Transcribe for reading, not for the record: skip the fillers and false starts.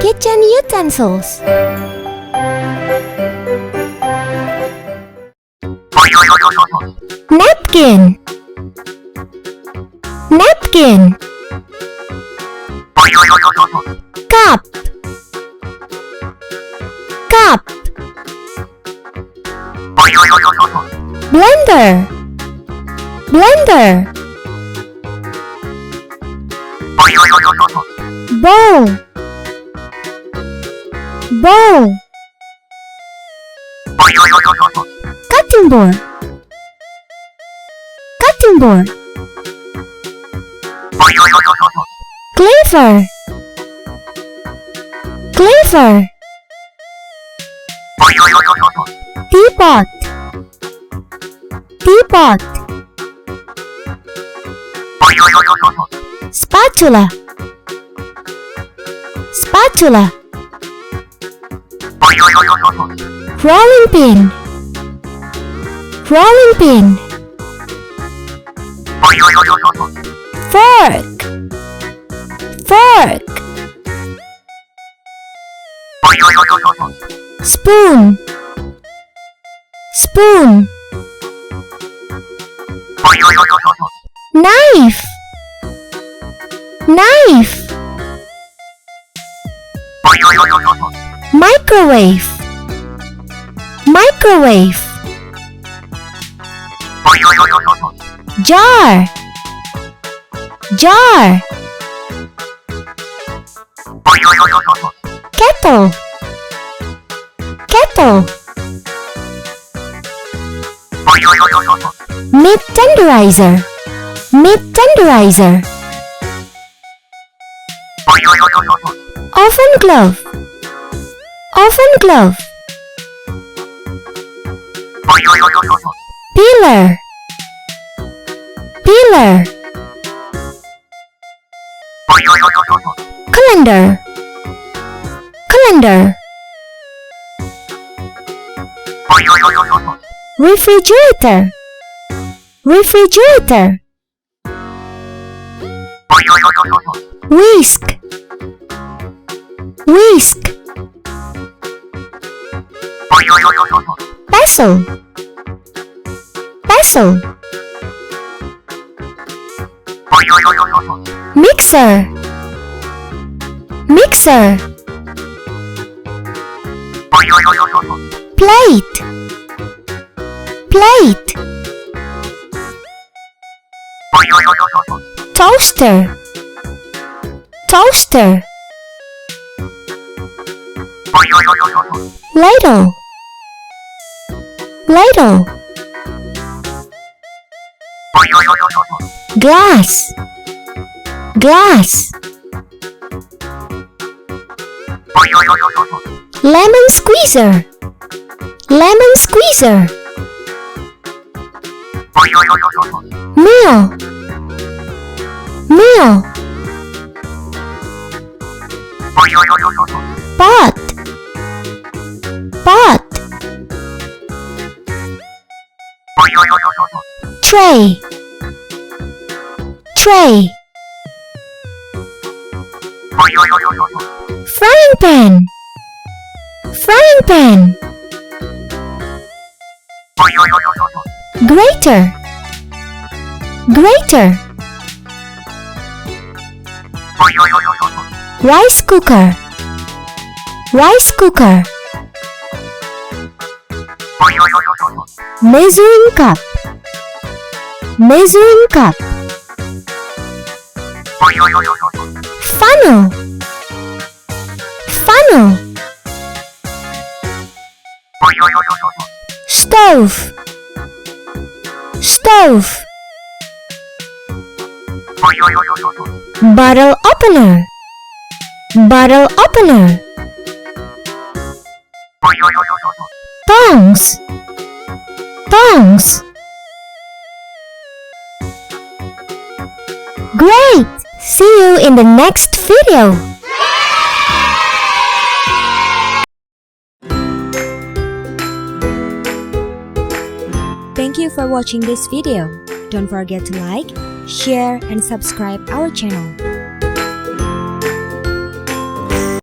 Kitchen utensils. Napkin. Napkin. Cup. Cup. Blender. Blender. Bowl. Bowl. Cutting board. Cutting board. Cleaver. Cleaver. Teapot. Teapot. Spatula. Spatula. Rolling pin. Rolling pin. Fork. Fork. Spoon. Spoon. Knife. Knife. Microwave. Microwave. Jar. Jar. Kettle. Kettle. Meat tenderizer. Meat tenderizer. Oven glove. Oven glove. Peeler. Peeler. Colander. Colander. Refrigerator. Refrigerator. Whisk. Whisk. Pestle. Pestle. Mixer. Mixer. Plate. Plate. Toaster. Toaster. Ladle. Ladle. Glass. Glass. Lemon squeezer. Lemon squeezer. Meal. Meal. Pot. Pot. Tray. Tray. Frying pan. Frying pan. Grater. Grater. Rice cooker. Rice cooker. Measuring cup. Measuring cup. Funnel. Funnel. Stove. Stove. Bottle opener. Bottle opener. Tongs. Tongs. Great! See you in the next video. Thank you for watching this video. Don't forget to like, share, and subscribe our channel.